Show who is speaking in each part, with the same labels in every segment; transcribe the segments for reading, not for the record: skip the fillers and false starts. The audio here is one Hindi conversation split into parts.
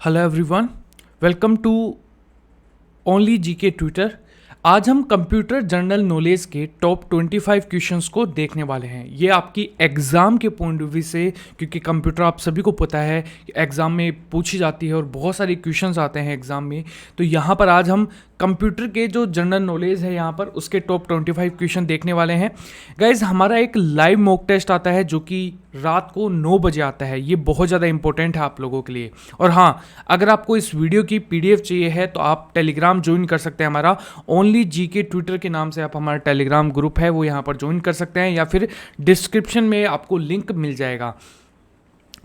Speaker 1: Hello everyone, welcome to only GK Twitter. आज हम कंप्यूटर जनरल नॉलेज के टॉप 25 क्वेश्चंस को देखने वाले हैं। ये आपकी एग्ज़ाम के पॉइंट ऑफ व्यू से, क्योंकि कंप्यूटर आप सभी को पता है एग्ज़ाम में पूछी जाती है और बहुत सारे क्वेश्चंस आते हैं एग्ज़ाम में। तो यहाँ पर आज हम कंप्यूटर के जो जनरल नॉलेज है यहाँ पर उसके टॉप 25 क्वेश्चन देखने वाले हैं। गाइज, हमारा एक लाइव मॉक टेस्ट आता है जो कि रात को 9 बजे आता है। ये बहुत ज़्यादा इंपॉर्टेंट है आप लोगों के लिए। और हाँ, अगर आपको इस वीडियो की पीडीएफ चाहिए है तो आप टेलीग्राम ज्वाइन कर सकते हैं। हमारा ओनली जीके ट्विटर के नाम से आप हमारा टेलीग्राम ग्रुप है वो यहाँ पर ज्वाइन कर सकते हैं, या फिर डिस्क्रिप्शन में आपको लिंक मिल जाएगा।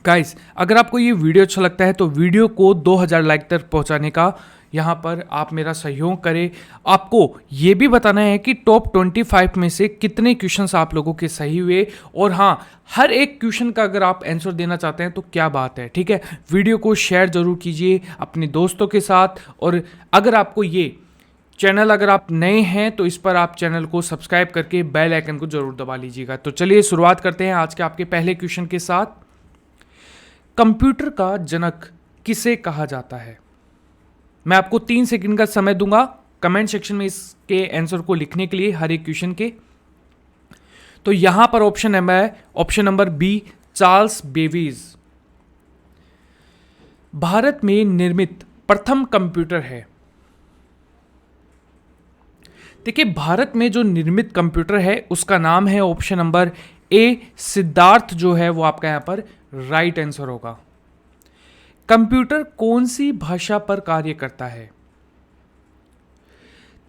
Speaker 1: गाइस, अगर आपको ये वीडियो अच्छा लगता है तो वीडियो को 2000 लाइक तक पहुँचाने का यहाँ पर आप मेरा सहयोग करें। आपको ये भी बताना है कि टॉप 25 में से कितने क्वेश्चंस आप लोगों के सही हुए, और हाँ, हर एक क्वेश्चन का अगर आप आंसर देना चाहते हैं तो क्या बात है। ठीक है, वीडियो को शेयर जरूर कीजिए अपने दोस्तों के साथ। और अगर आपको ये चैनल, अगर आप नए हैं तो इस पर आप चैनल को सब्सक्राइब करके बेल आइकन को जरूर दबा लीजिएगा। तो चलिए शुरुआत करते हैं आज के आपके पहले क्वेश्चन के साथ। कंप्यूटर का जनक किसे कहा जाता है? मैं आपको 3 सेकंड का समय दूंगा कमेंट सेक्शन में इसके आंसर को लिखने के लिए, हर एक क्वेश्चन के। तो यहां पर ऑप्शन है option number B, Charles Babbage Bharat में निर्मित प्रथम कंप्यूटर है। देखिए, भारत में जो निर्मित कंप्यूटर है उसका नाम है ऑप्शन नंबर ए, सिद्धार्थ, जो है वो आपका यहां पर राइट आंसर होगा। कंप्यूटर कौन सी भाषा पर कार्य करता है?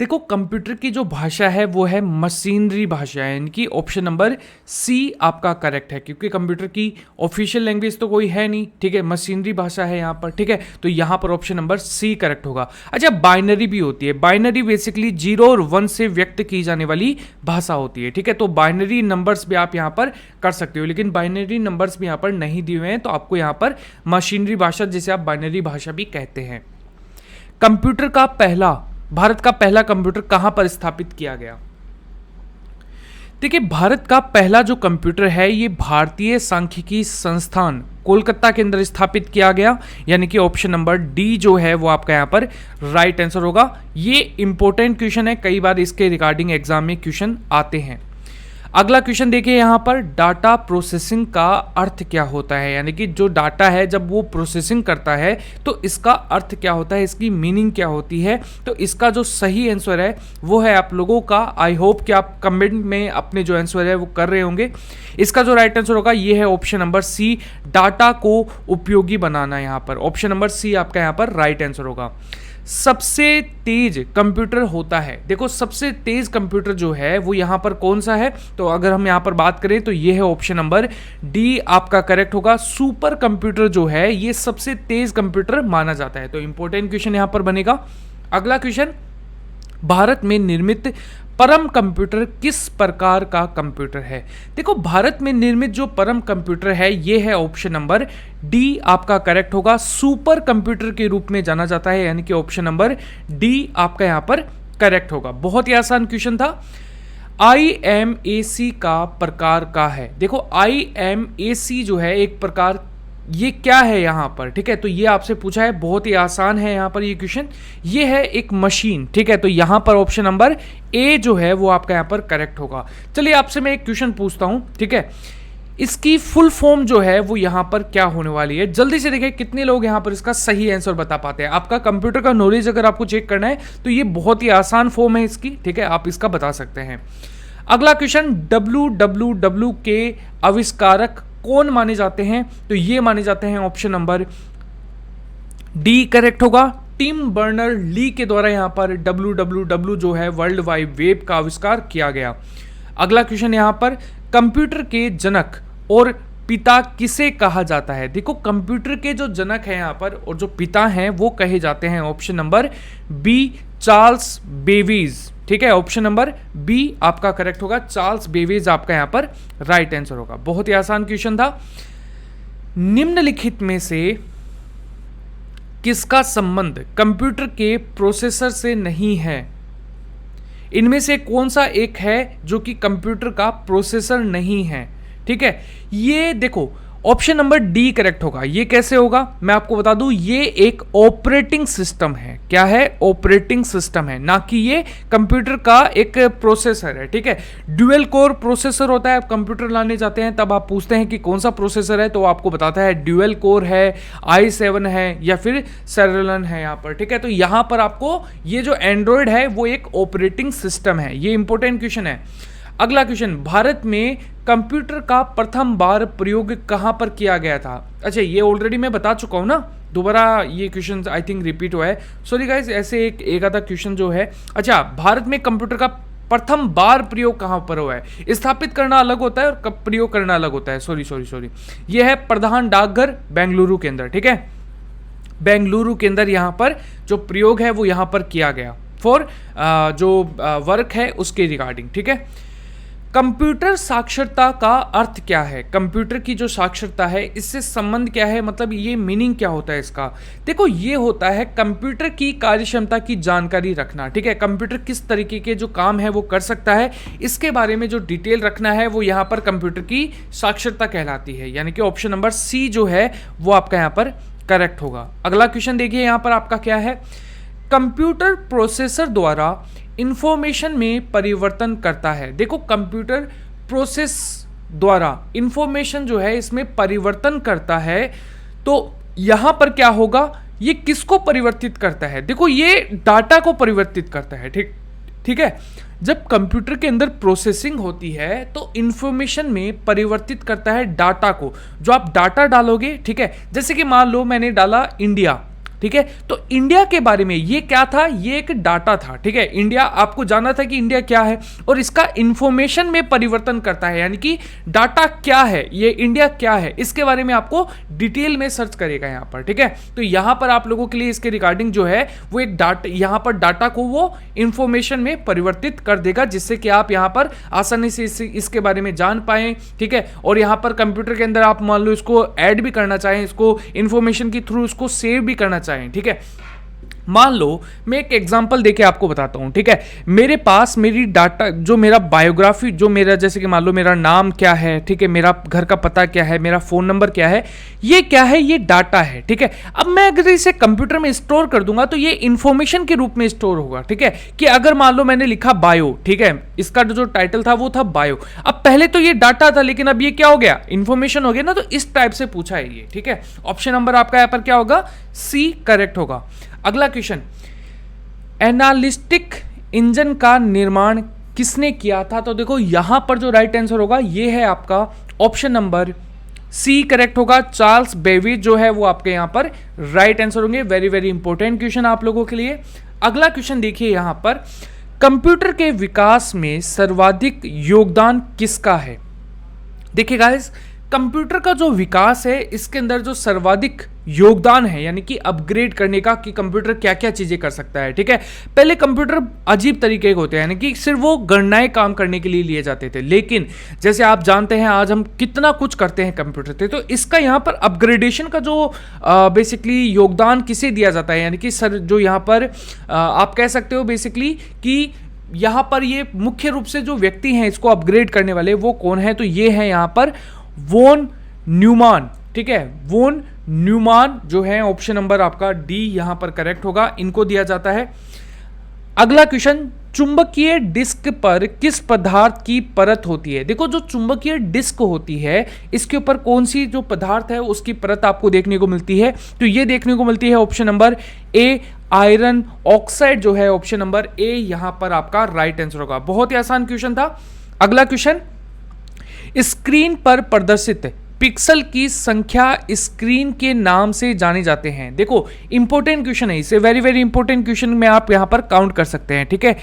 Speaker 1: देखो, कंप्यूटर की जो भाषा है वो है मशीनरी भाषा है, यानी कि ऑप्शन नंबर सी आपका करेक्ट है, क्योंकि कंप्यूटर की ऑफिशियल लैंग्वेज तो कोई है नहीं। ठीक है, मशीनरी भाषा है यहाँ पर। ठीक है, तो यहाँ पर ऑप्शन नंबर सी करेक्ट होगा। अच्छा, बाइनरी भी होती है। बाइनरी बेसिकली 0 और 1 से व्यक्त की जाने वाली भाषा होती है। ठीक है, तो बाइनरी नंबर्स भी आप यहाँ पर कर सकते हो, लेकिन बाइनरी नंबर्स भी यहाँ पर नहीं दिए हुए हैं, तो आपको यहाँ पर मशीनरी भाषा, जिसे आप बाइनरी भाषा भी कहते हैं। कंप्यूटर का भारत का पहला कंप्यूटर कहां पर स्थापित किया गया? देखिए, भारत का पहला जो कंप्यूटर है ये भारतीय सांख्यिकी संस्थान कोलकाता के अंदर स्थापित किया गया, यानी कि ऑप्शन नंबर डी जो है वो आपका यहां पर राइट आंसर होगा। ये इंपॉर्टेंट क्वेश्चन है, कई बार इसके रिगार्डिंग एग्जाम में क्वेश्चन आते हैं। अगला क्वेश्चन देखिए यहाँ पर, डाटा प्रोसेसिंग का अर्थ क्या होता है? यानी कि जो डाटा है जब वो प्रोसेसिंग करता है तो इसका अर्थ क्या होता है, इसकी मीनिंग क्या होती है? तो इसका जो सही आंसर है वो है आप लोगों का, आई होप कि आप कमेंट में अपने जो आंसर है वो कर रहे होंगे। इसका जो राइट आंसर होगा ये है ऑप्शन नंबर सी, डाटा को उपयोगी बनाना। यहाँ पर ऑप्शन नंबर सी आपका यहाँ पर राइट आंसर होगा। सबसे तेज कंप्यूटर होता है, देखो सबसे तेज कंप्यूटर जो है वो यहां पर कौन सा है? तो अगर हम यहां पर बात करें तो ये है ऑप्शन नंबर डी आपका करेक्ट होगा। सुपर कंप्यूटर जो है ये सबसे तेज कंप्यूटर माना जाता है। तो इंपॉर्टेंट क्वेश्चन यहां पर बनेगा। अगला क्वेश्चन, भारत में निर्मित परम कंप्यूटर किस प्रकार का कंप्यूटर है? देखो, भारत में निर्मित जो परम कंप्यूटर है ये है ऑप्शन नंबर डी आपका करेक्ट होगा। सुपर कंप्यूटर के रूप में जाना जाता है, यानी कि ऑप्शन नंबर डी आपका यहां पर करेक्ट होगा। बहुत ही आसान क्वेश्चन था। IMAC का प्रकार का है? देखो, IMAC जो है एक प्रकार, ये क्या है यहाँ पर? ठीक है, तो ये आपसे पूछा है, बहुत ही आसान है यहाँ पर ये क्वेश्चन। ये है एक मशीन। ठीक है, तो यहाँ पर ऑप्शन नंबर ए जो है वो आपका यहाँ पर करेक्ट होगा। चलिए आपसे मैं एक क्वेश्चन पूछता हूँ। ठीक है, इसकी फुल फॉर्म जो है वो यहाँ पर क्या होने वाली है? जल्दी से देखिए कितने लोग यहाँ पर इसका सही आंसर बता पाते हैं। आपका कंप्यूटर का नॉलेज अगर आपको चेक करना है तो ये बहुत ही आसान फॉर्म है इसकी। ठीक है, आप इसका बता सकते हैं। अगला क्वेश्चन, WWW के आविष्कारक कौन माने जाते हैं? तो ये माने जाते हैं ऑप्शन नंबर डी करेक्ट होगा। टिम बर्नर ली के द्वारा यहां पर WWW जो है वर्ल्ड वाइड वेब का आविष्कार किया गया। अगला क्वेश्चन यहां पर, कंप्यूटर के जनक और पिता किसे कहा जाता है? देखो, कंप्यूटर के जो जनक है यहां पर और जो पिता हैं वो कहे जाते हैं option number B, Charles Babbage. ठीक है, ऑप्शन नंबर बी आपका करेक्ट होगा। चार्ल्स बेबीज आपका यहां पर राइट आंसर होगा। बहुत ही आसान क्वेश्चन था। निम्नलिखित में से किसका संबंध कंप्यूटर के प्रोसेसर से नहीं है? इनमें से कौन सा एक है जो कि कंप्यूटर का प्रोसेसर नहीं है? ठीक है, ये देखो ऑप्शन नंबर डी करेक्ट होगा। ये कैसे होगा मैं आपको बता दूं, ये एक ऑपरेटिंग सिस्टम है। क्या है? ऑपरेटिंग सिस्टम है, ना कि ये कंप्यूटर का एक प्रोसेसर है। ठीक है, ड्यूअल कोर प्रोसेसर होता है। आप कंप्यूटर लाने जाते हैं तब आप पूछते हैं कि कौन सा प्रोसेसर है, तो आपको बताता है ड्यूअल कोर है, i7 है या फिर सेरेलन है यहाँ पर। ठीक है, तो यहाँ पर आपको ये जो एंड्रॉयड है वो एक ऑपरेटिंग सिस्टम है। ये इंपॉर्टेंट क्वेश्चन है। अगला क्वेश्चन, भारत में कंप्यूटर का प्रथम बार प्रयोग कहां पर किया गया था? अच्छा, ये ऑलरेडी मैं बता चुका हूं ना, दोबारा ये क्वेश्चन आई थिंक रिपीट हुआ है। सॉरी गाइस, ऐसे एक आधा क्वेश्चन जो है। अच्छा, भारत में कंप्यूटर का प्रथम बार प्रयोग कहां पर हुआ है? स्थापित करना अलग होता है और प्रयोग करना अलग होता है। सॉरी, ये है प्रधान डाकघर बेंगलुरु के अंदर। ठीक है, बेंगलुरु के अंदर यहां पर जो प्रयोग है वो यहां पर किया गया फॉर जो वर्क है उसके रिगार्डिंग। ठीक है, कंप्यूटर साक्षरता का अर्थ क्या है? कंप्यूटर की जो साक्षरता है इससे संबंध क्या है, मतलब ये मीनिंग क्या होता है इसका? देखो, ये होता है कंप्यूटर की कार्यक्षमता की जानकारी रखना। ठीक है, कंप्यूटर किस तरीके के जो काम है वो कर सकता है, इसके बारे में जो डिटेल रखना है वो यहाँ पर कंप्यूटर की साक्षरता कहलाती है। यानी कि ऑप्शन नंबर सी जो है वो आपका यहाँ पर करेक्ट होगा। अगला क्वेश्चन देखिए यहाँ पर आपका क्या है, कंप्यूटर प्रोसेसर द्वारा इंफॉर्मेशन में परिवर्तन करता है। देखो, कंप्यूटर प्रोसेस द्वारा इंफॉर्मेशन जो है इसमें परिवर्तन करता है, तो यहां पर क्या होगा, ये किसको परिवर्तित करता है? देखो, ये डाटा को परिवर्तित करता है। ठीक है, जब कंप्यूटर के अंदर प्रोसेसिंग होती है तो इंफॉर्मेशन में परिवर्तित करता है डाटा को। जो आप डाटा डालोगे, ठीक है, जैसे कि मान लो मैंने डाला इंडिया, ठीक है, तो इंडिया के बारे में ये क्या था, ये एक डाटा था। ठीक है, इंडिया, आपको जानना था कि इंडिया क्या है और इसका इंफॉर्मेशन में परिवर्तन करता है, यानी कि डाटा क्या है, ये इंडिया क्या है, इसके बारे में आपको डिटेल में सर्च करेगा यहाँ पर। ठीक है, तो यहाँ पर आप लोगों के लिए इसके रिगार्डिंग जो है वो एक डाटा, यहाँ पर डाटा को वो इंफॉर्मेशन में परिवर्तित कर देगा, जिससे कि आप यहाँ पर आसानी से इसके बारे में जान पाएं। ठीक है, और यहाँ पर कंप्यूटर के अंदर आप मान लो इसको ऐड भी करना चाहें, इसको इंफॉर्मेशन के थ्रू इसको सेव भी करना चाहें। ठीक है, मान लो मैं एक एग्जांपल देके आपको बताता हूं। ठीक है, मेरे पास मेरी डाटा, जो मेरा बायोग्राफी, जो मेरा, जैसे कि मान लो मेरा नाम क्या है, ठीक है, मेरा घर का पता क्या है, मेरा फोन नंबर क्या है, ये क्या है, ये डाटा है। ठीक है, अब मैं अगर इसे कंप्यूटर में स्टोर कर दूंगा तो ये इंफॉर्मेशन के रूप में स्टोर होगा। ठीक है, कि अगर मान लो मैंने लिखा बायो, ठीक है, इसका जो टाइटल था वो था बायो। अब पहले तो ये डाटा था, लेकिन अब ये क्या हो गया, इंफॉर्मेशन हो गया ना, तो इस टाइप से पूछा है ये। ठीक है, ऑप्शन नंबर आपका यहाँ पर क्या होगा, सी करेक्ट होगा। अगला क्वेश्चन, एनालिटिक इंजन का निर्माण किसने किया था? तो देखो, यहां पर जो राइट आंसर होगा ये है आपका ऑप्शन नंबर सी करेक्ट होगा। चार्ल्स बेबेज जो है वो आपके यहां पर राइट आंसर होंगे। वेरी वेरी इंपॉर्टेंट क्वेश्चन आप लोगों के लिए। अगला क्वेश्चन देखिए यहां पर, कंप्यूटर के विकास में सर्वाधिक योगदान किसका है? देखिए गाइस, कंप्यूटर का जो विकास है इसके अंदर जो सर्वाधिक योगदान है, यानी कि अपग्रेड करने का, कि कंप्यूटर क्या क्या चीजें कर सकता है। ठीक है, पहले कंप्यूटर अजीब तरीके के होते हैं, यानी कि सिर्फ वो गणनाएं काम करने के लिए लिए जाते थे, लेकिन जैसे आप जानते हैं आज हम कितना कुछ करते हैं कंप्यूटर से, तो इसका यहाँ पर अपग्रेडेशन का जो बेसिकली योगदान किसे दिया जाता है, यानी कि सर जो यहाँ पर आप कह सकते हो बेसिकली कि यहाँ पर ये मुख्य रूप से जो व्यक्ति हैं इसको अपग्रेड करने वाले, वो कौन है? तो ये है यहाँ पर वॉन न्यूमान। ठीक है, वॉन न्यूमान जो है, ऑप्शन नंबर आपका डी यहां पर करेक्ट होगा, इनको दिया जाता है। अगला क्वेश्चन, चुंबकीय डिस्क पर किस पदार्थ की परत होती है? देखो, जो चुंबकीय डिस्क होती है इसके ऊपर कौन सी जो पदार्थ है उसकी परत आपको देखने को मिलती है? तो ये देखने को मिलती है option number A, iron oxide जो है, ऑप्शन नंबर ए यहां पर आपका राइट आंसर होगा। बहुत ही आसान क्वेश्चन था। अगला क्वेश्चन, स्क्रीन पर प्रदर्शित पिक्सल की संख्या स्क्रीन के नाम से जाने जाते हैं। देखो, इंपॉर्टेंट क्वेश्चन है, इसे वेरी वेरी इंपॉर्टेंट क्वेश्चन में आप यहां पर काउंट कर सकते हैं। ठीक है,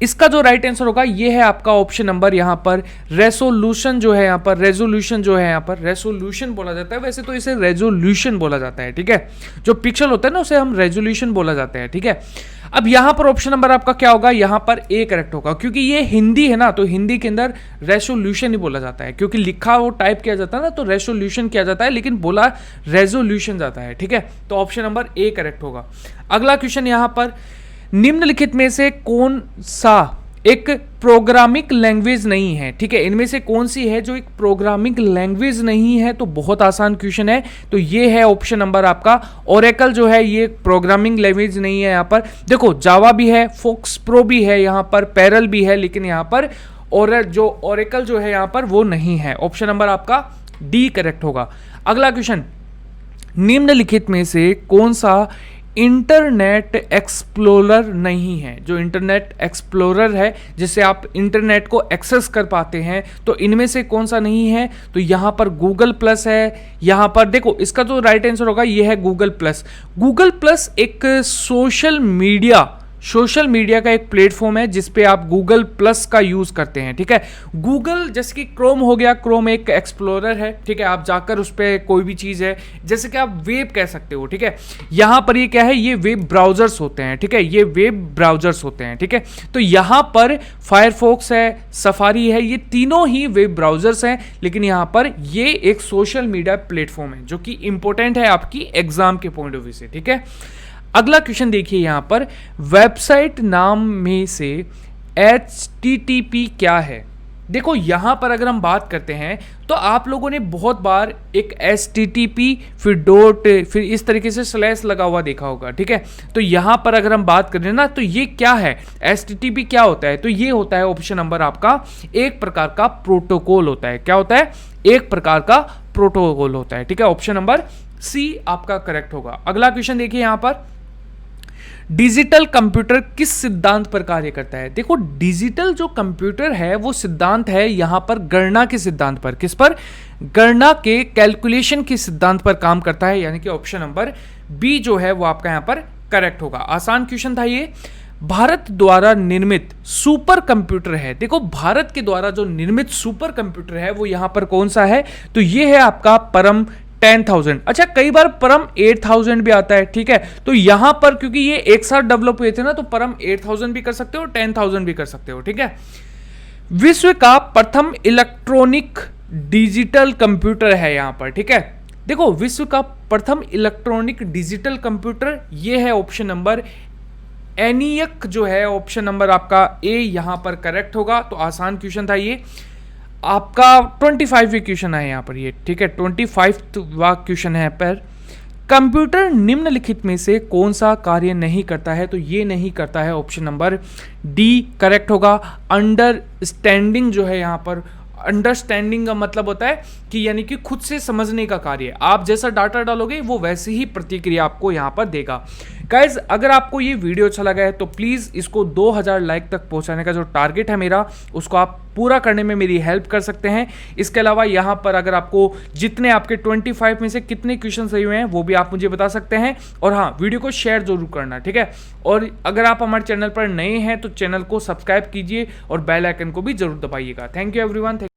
Speaker 1: इसका जो राइट आंसर होगा ये है आपका ऑप्शन नंबर यहां पर रेसोल्यूशन जो है, यहां पर रेजोल्यूशन जो है, यहां पर रेसोल्यूशन बोला जाता है, वैसे तो इसे रेजोल्यूशन बोला जाता है। ठीक है, जो पिक्सल होता है ना उसे हम रेजोल्यूशन बोला जाता है। ठीक है, अब यहां पर ऑप्शन नंबर आपका क्या होगा, यहां पर ए करेक्ट होगा, क्योंकि ये हिंदी है ना, तो हिंदी के अंदर रेसोल्यूशन ही बोला जाता है, क्योंकि लिखा वो टाइप किया जाता है ना तो रेसोल्यूशन किया जाता है, लेकिन बोला रेजोल्यूशन जाता है। ठीक है, तो ऑप्शन नंबर ए करेक्ट होगा। अगला क्वेश्चन यहां पर, निम्नलिखित में से कौन सा एक प्रोग्रामिंग लैंग्वेज नहीं है। ठीक है, इनमें से कौन सी है जो एक प्रोग्रामिंग लैंग्वेज नहीं है? तो बहुत आसान क्वेश्चन है, तो ये है ऑप्शन नंबर आपका ओरेकल जो है, ये प्रोग्रामिंग लैंग्वेज नहीं है। यहाँ पर देखो जावा भी है, फोक्स प्रो भी है, यहाँ पर पैरल भी है, लेकिन यहाँ पर ओरेकल जो है यहाँ पर वो नहीं है। ऑप्शन नंबर आपका डी करेक्ट होगा। अगला क्वेश्चन, निम्नलिखित में से कौन सा इंटरनेट एक्सप्लोरर नहीं है? जो इंटरनेट एक्सप्लोरर है जिससे आप इंटरनेट को एक्सेस कर पाते हैं, तो इनमें से कौन सा नहीं है? तो यहां पर गूगल प्लस है। यहां पर देखो, इसका जो राइट आंसर होगा ये है गूगल प्लस। गूगल प्लस एक सोशल मीडिया का एक प्लेटफॉर्म है जिसपे आप गूगल प्लस का यूज करते हैं। ठीक है, गूगल जैसे कि क्रोम हो गया, क्रोम एक एक्सप्लोरर है। ठीक है, आप जाकर उस पर कोई भी चीज है, जैसे कि आप वेब कह सकते हो। ठीक है, यहां पर ये क्या है? ये वेब ब्राउजर्स होते हैं। ठीक है, ये वेब ब्राउजर्स होते हैं। ठीक है, तो यहां पर फायरफॉक्स है, सफारी है, ये तीनों ही वेब ब्राउजर्स हैं, लेकिन यहां पर ये एक सोशल मीडिया प्लेटफॉर्म है जो कि इंपॉर्टेंट है आपकी एग्जाम के पॉइंट ऑफ व्यू से। ठीक है, अगला क्वेश्चन देखिए, यहां पर वेबसाइट नाम में से HTTP क्या है? देखो यहां पर अगर हम बात करते हैं तो आप लोगों ने बहुत बार एक HTTP फिर डॉट फिर इस तरीके से स्लैश लगा हुआ देखा होगा। ठीक है, तो यहां पर अगर हम बात करें ना, तो ये क्या है? HTTP क्या होता है? तो ये होता है ऑप्शन नंबर आपका एक प्रकार का प्रोटोकॉल होता है। क्या होता है? एक प्रकार का प्रोटोकॉल होता है। ठीक है, ऑप्शन नंबर सी आपका करेक्ट होगा। अगला क्वेश्चन देखिए, यहां पर डिजिटल कंप्यूटर किस सिद्धांत पर कार्य करता है? देखो डिजिटल जो कंप्यूटर है वो सिद्धांत है यहां पर गणना के सिद्धांत पर। किस पर? गणना के, कैलकुलेशन के सिद्धांत पर काम करता है, यानी कि ऑप्शन नंबर बी जो है वो आपका यहां पर करेक्ट होगा। आसान क्वेश्चन था ये। भारत द्वारा निर्मित सुपर कंप्यूटर है। देखो भारत के द्वारा जो निर्मित सुपर कंप्यूटर है वो यहां पर कौन सा है? तो ये है आपका परम 10,000। अच्छा, कई बार परम 8,000 भी आता है। ठीक है, तो यहां पर क्योंकि ये एक साथ डेवलप हुए थे ना, तो परम 8,000 भी कर सकते हो, 10,000 भी कर सकते हो। ठीक है, विश्व का प्रथम इलेक्ट्रॉनिक डिजिटल कंप्यूटर है यहां पर। ठीक है, देखो विश्व का प्रथम इलेक्ट्रॉनिक डिजिटल कंप्यूटर ये है ऑप्शन नंबर ENIAC जो है, ऑप्शन नंबर आपका ए यहां पर करेक्ट होगा। तो आसान क्वेश्चन था ये आपका। 25वीं क्वेश्चन है यहाँ पर ये। ठीक है, 25वां क्वेश्चन है पर कंप्यूटर निम्नलिखित में से कौन सा कार्य नहीं करता है? तो ये नहीं करता है, ऑप्शन नंबर डी करेक्ट होगा। अंडरस्टैंडिंग जो है यहाँ पर, अंडरस्टैंडिंग का मतलब होता है कि यानी कि खुद से समझने का कार्य। आप जैसा डाटा डालोगे वो वैसे ही प्रतिक्रिया आपको यहाँ पर देगा। गाइज, अगर आपको ये वीडियो अच्छा लगा है तो प्लीज़ इसको 2000 लाइक तक पहुँचाने का जो टारगेट है मेरा, उसको आप पूरा करने में मेरी हेल्प कर सकते हैं। इसके अलावा यहाँ पर अगर आपको जितने आपके 25 में से कितने क्वेश्चन सही हुए हैं वो भी आप मुझे बता सकते हैं। और हाँ, वीडियो को शेयर जरूर करना। ठीक है, और अगर आप हमारे चैनल पर नए हैं तो चैनल को सब्सक्राइब कीजिए और बेल आइकन को भी जरूर दबाइएगा। Thank you everyone.